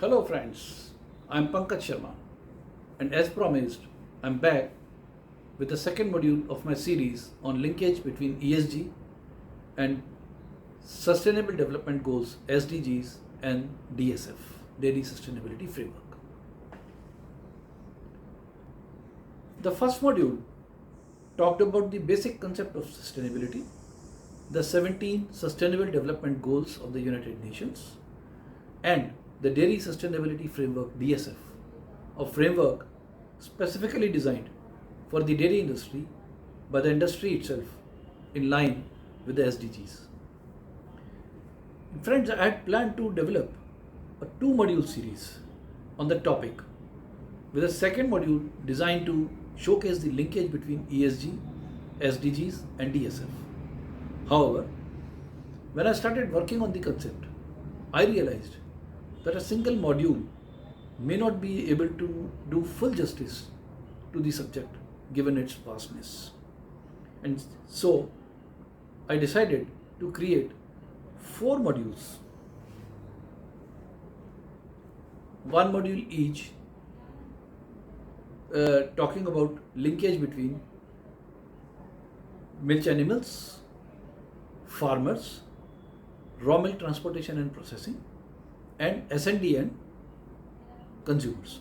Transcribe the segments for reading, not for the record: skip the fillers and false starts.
Hello friends, I'm Pankaj Sharma, and as promised, I'm back with the second module of my series on linkage between ESG and Sustainable Development Goals SDGs and DSF, Daily Sustainability Framework. The first module talked about the basic concept of sustainability, the 17 Sustainable Development Goals of the United Nations, and the Dairy Sustainability Framework DSF, a framework specifically designed for the dairy industry by the industry itself in line with the SDGs. Friends, I had planned to develop a two module series on the topic with a second module designed to showcase the linkage between ESG, SDGs, and DSF. However, when I started working on the concept, I realized that a single module may not be able to do full justice to the subject given its vastness. And so I decided to create four modules, one module each, talking about linkage between milch animals, farmers, raw milk transportation and processing, and S&D and consumers.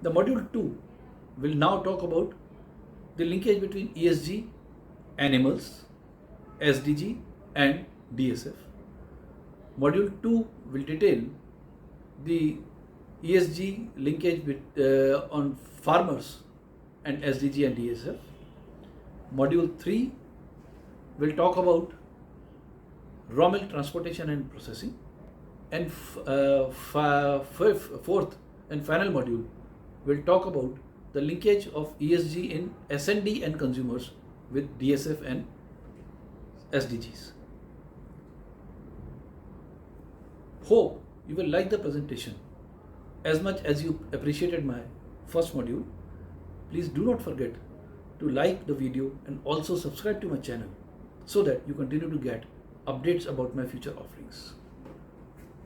The module 2 will now talk about the linkage between ESG, animals, SDG, and DSF. Module 2 will detail the ESG linkage on farmers and SDG and DSF. Module 3 will talk about raw milk transportation and processing. And fourth and final module will talk about the linkage of ESG in S&D and consumers with DSF and SDGs. Hope you will like the presentation as much as you appreciated my first module. Please do not forget to like the video and also subscribe to my channel so that you continue to get updates about my future offerings.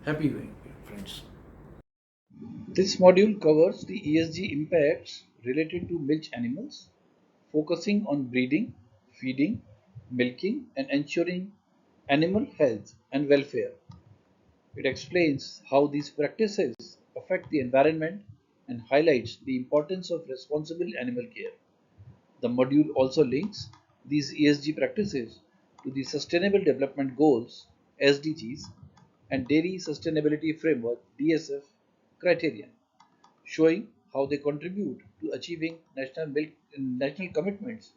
Happy viewing, friends. This module covers the ESG impacts related to milch animals, focusing on breeding, feeding, milking, and ensuring animal health and welfare. It explains how these practices affect the environment and highlights the importance of responsible animal care. The module also links these ESG practices to the Sustainable Development Goals (SDGs) and Dairy Sustainability Framework (DSF) criterion, showing how they contribute to achieving national commitments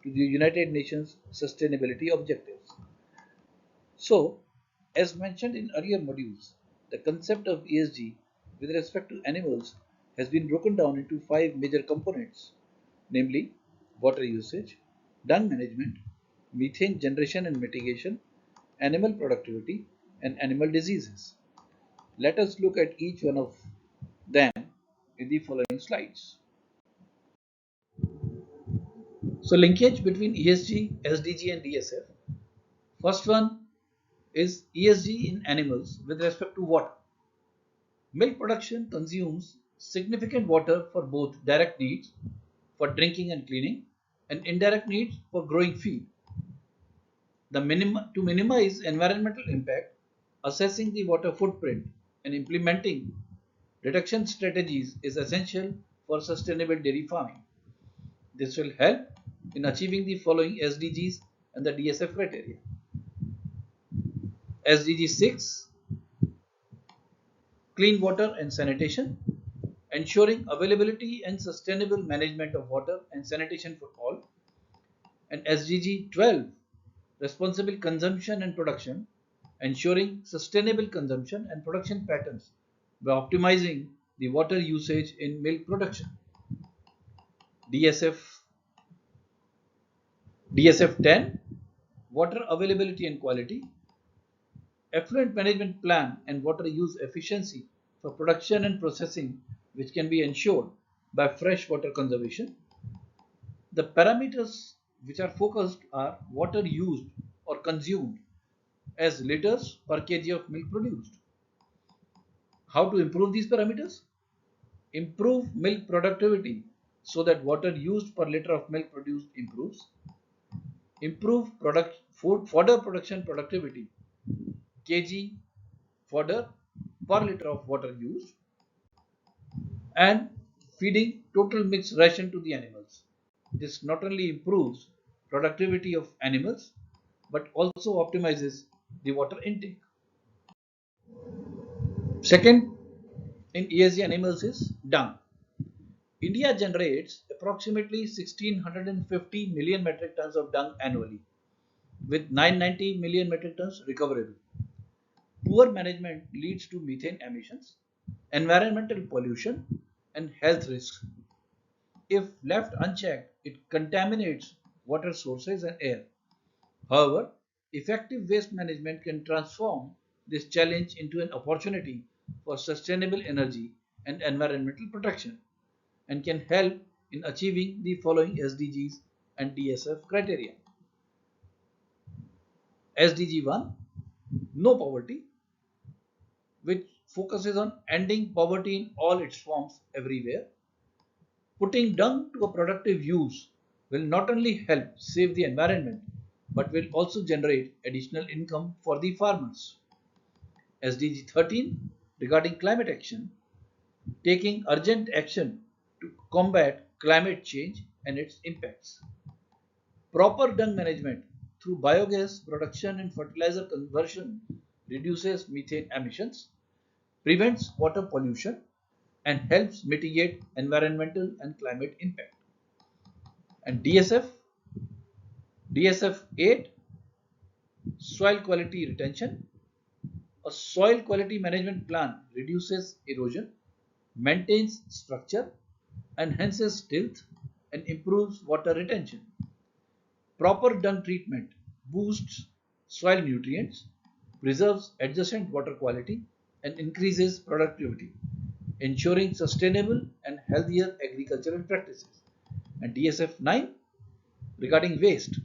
to the United Nations sustainability objectives. So, as mentioned in earlier modules, the concept of ESG with respect to animals has been broken down into five major components, namely water usage, dung management, methane generation and mitigation, animal productivity, and animal diseases. Let us look at each one of them in the following slides. So, linkage between ESG, SDG, and DSF. First one is ESG in animals with respect to water. Milk production consumes significant water for both direct needs for drinking and cleaning and indirect needs for growing feed. To minimize environmental impact, assessing the water footprint and implementing reduction strategies is essential for sustainable dairy farming. This will help in achieving the following SDGs and the DSF criteria. SDG 6, clean water and sanitation, ensuring availability and sustainable management of water and sanitation for all. And SDG 12, responsible consumption and production, ensuring sustainable consumption and production patterns by optimizing the water usage in milk production. DSF 10, water availability and quality, effluent management plan and water use efficiency for production and processing, which can be ensured by fresh water conservation. The parameters which are focused are water used or consumed as liters per kg of milk produced. How to improve these parameters? Improve milk productivity so that water used per liter of milk produced improves. Improve fodder production productivity, kg fodder per liter of water used, and feeding total mixed ration to the animals. This not only improves productivity of animals but also optimizes the water intake. Second in ESG animals is dung. India generates approximately 1650 million metric tons of dung annually, with 990 million metric tons recoverable. Poor management leads to methane emissions, environmental pollution, and health risks. If left unchecked, it contaminates water sources and air. However, effective waste management can transform this challenge into an opportunity for sustainable energy and environmental protection, and can help in achieving the following SDGs and DSF criteria. SDG 1, no poverty, which focuses on ending poverty in all its forms everywhere. Putting dung to a productive use will not only help save the environment but will also generate additional income for the farmers. SDG 13, regarding climate action, taking urgent action to combat climate change and its impacts. Proper dung management through biogas production and fertilizer conversion reduces methane emissions, prevents water pollution, and helps mitigate environmental and climate impact. And DSF 8, soil quality retention. A soil quality management plan reduces erosion, maintains structure, enhances tilth, and improves water retention. Proper dung treatment boosts soil nutrients, preserves adjacent water quality, and increases productivity, ensuring sustainable and healthier agricultural practices. And DSF 9, regarding waste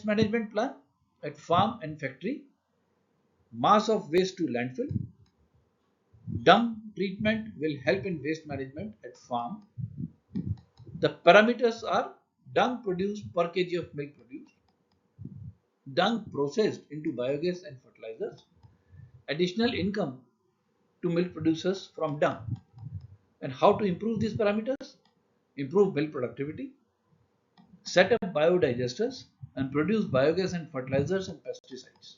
management plan at farm and factory, mass of waste to landfill. Dung treatment will help in waste management at farm. The parameters are dung produced per kg of milk produced, dung processed into biogas and fertilizers, additional income to milk producers from dung. And how to improve these parameters? Improve milk productivity, set up biodigesters, and produce biogas and fertilizers and pesticides.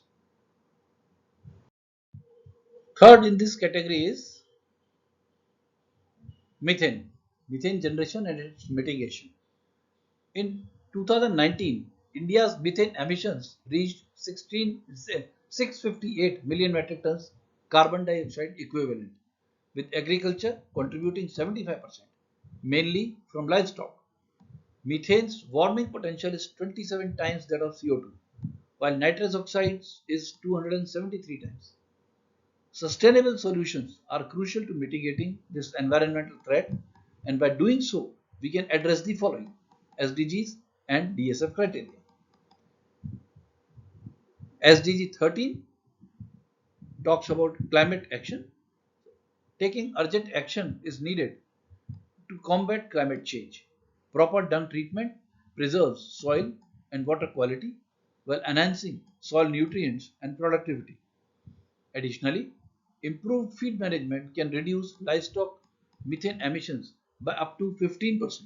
Third in this category is methane, methane generation and its mitigation. In 2019, India's methane emissions reached 658 million metric tons carbon dioxide equivalent, with agriculture contributing 75%, mainly from livestock. Methane's warming potential is 27 times that of CO2, while nitrous oxides is 273 times. Sustainable solutions are crucial to mitigating this environmental threat, and by doing so, we can address the following SDGs and DSF criteria. SDG 13 talks about climate action. Taking urgent action is needed to combat climate change. Proper dung treatment preserves soil and water quality while enhancing soil nutrients and productivity. Additionally, improved feed management can reduce livestock methane emissions by up to 15%,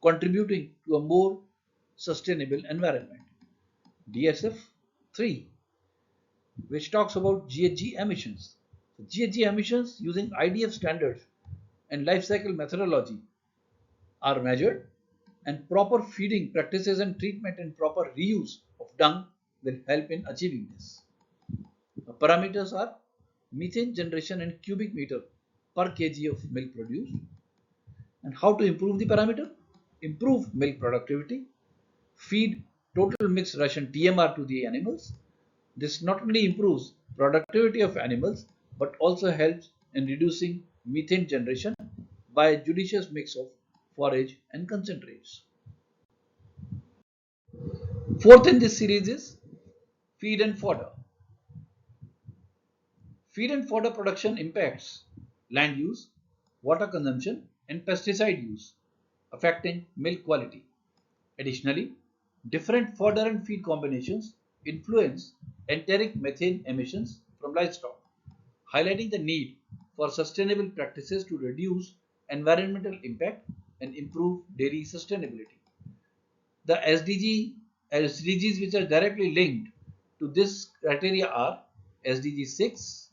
contributing to a more sustainable environment. DSF 3, which talks about GHG emissions. GHG emissions using IDF standards and life cycle methodology are measured, and proper feeding practices and treatment and proper reuse of dung will help in achieving this. The parameters are methane generation in cubic meter per kg of milk produced. And how to improve the parameter? Improve milk productivity, feed total mixed ration TMR to the animals. This not only improves productivity of animals but also helps in reducing methane generation by a judicious mix of forage and concentrates. Fourth in this series is feed and fodder. Feed and fodder production impacts land use, water consumption, and pesticide use, affecting milk quality. Additionally, different fodder and feed combinations influence enteric methane emissions from livestock, highlighting the need for sustainable practices to reduce environmental impact and improve dairy sustainability. The SDGs which are directly linked to this criteria are SDG 6,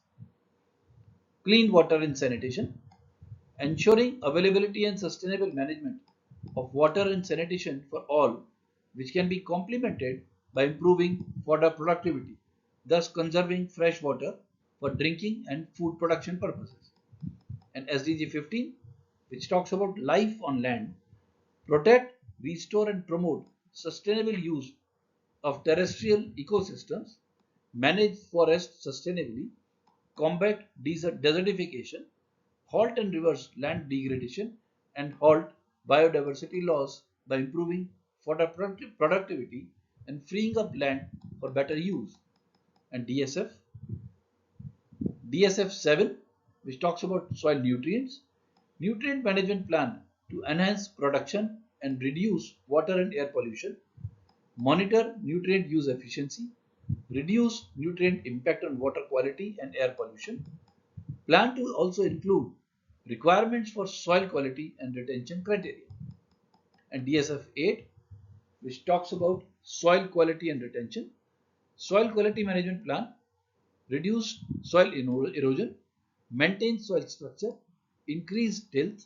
clean water and sanitation, ensuring availability and sustainable management of water and sanitation for all, which can be complemented by improving water productivity, thus conserving fresh water for drinking and food production purposes. And SDG 15, which talks about life on land, protect, restore, and promote sustainable use of terrestrial ecosystems, manage forests sustainably, combat desertification, halt and reverse land degradation, and halt biodiversity loss by improving fodder productivity and freeing up land for better use. And DSF 7, which talks about soil nutrients, nutrient management plan to enhance production and reduce water and air pollution, monitor nutrient use efficiency, reduce nutrient impact on water quality and air pollution. Plan to also include requirements for soil quality and retention criteria. And DSF 8, which talks about soil quality and retention, soil quality management plan, reduce soil erosion, maintain soil structure, increase tilth,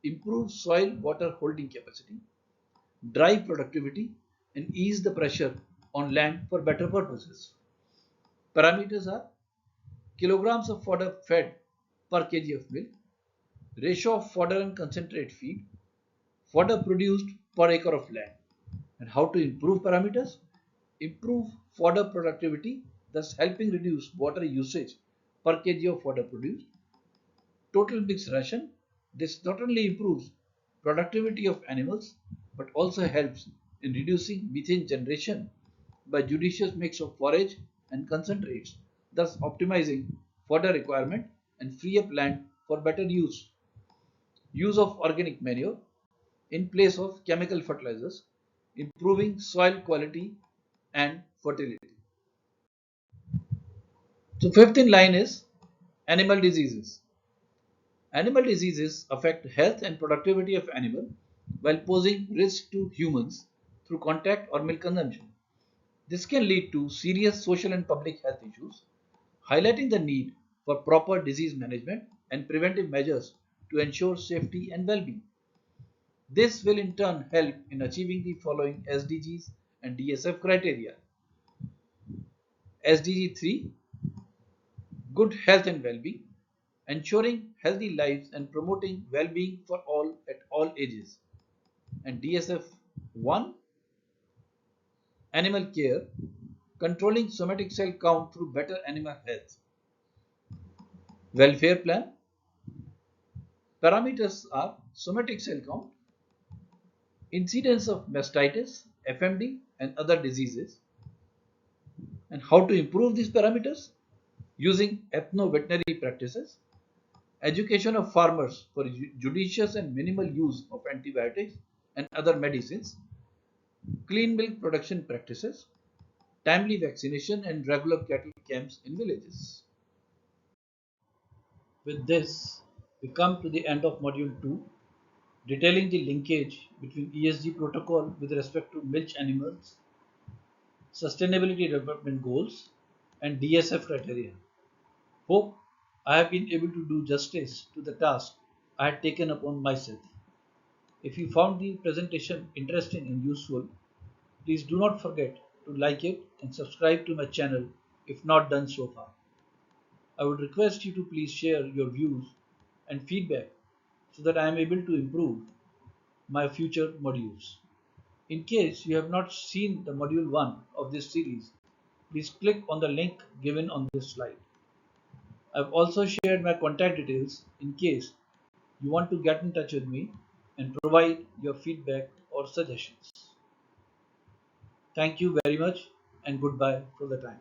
improve soil water holding capacity, drive productivity, and ease the pressure on land for better purposes. Parameters are kilograms of fodder fed per kg of milk, ratio of fodder and concentrate feed, fodder produced per acre of land. And how to improve parameters? Improve fodder productivity, thus helping reduce water usage per kg of fodder produced. Total mixed ration. This not only improves productivity of animals but also helps in reducing methane generation by judicious mix of forage and concentrates, thus optimizing fodder requirement and free up land for better use. Use of organic manure in place of chemical fertilizers, improving soil quality and fertility. So fifth in line is animal diseases. Animal diseases affect health and productivity of animal while posing risk to humans through contact or milk consumption. This can lead to serious social and public health issues, highlighting the need for proper disease management and preventive measures to ensure safety and well-being. This will in turn help in achieving the following SDGs and DSF criteria. SDG 3, good health and well-being, ensuring healthy lives and promoting well-being for all at all ages. And DSF 1, animal care, controlling somatic cell count through better animal health. Welfare plan, parameters are somatic cell count, incidence of mastitis, FMD, and other diseases. And how to improve these parameters? Using ethno-veterinary practices, education of farmers for judicious and minimal use of antibiotics and other medicines, clean milk production practices, timely vaccination and regular cattle camps in villages. With this, we come to the end of Module 2, detailing the linkage between ESG protocol with respect to milch animals, sustainability development goals, and DSF criteria. Hope I have been able to do justice to the task I had taken upon myself. If you found the presentation interesting and useful, please do not forget to like it and subscribe to my channel if not done so far. I would request you to please share your views and feedback so that I am able to improve my future modules. In case you have not seen the module 1 of this series, please click on the link given on this slide. I have also shared my contact details in case you want to get in touch with me and provide your feedback or suggestions. Thank you very much and goodbye for the time.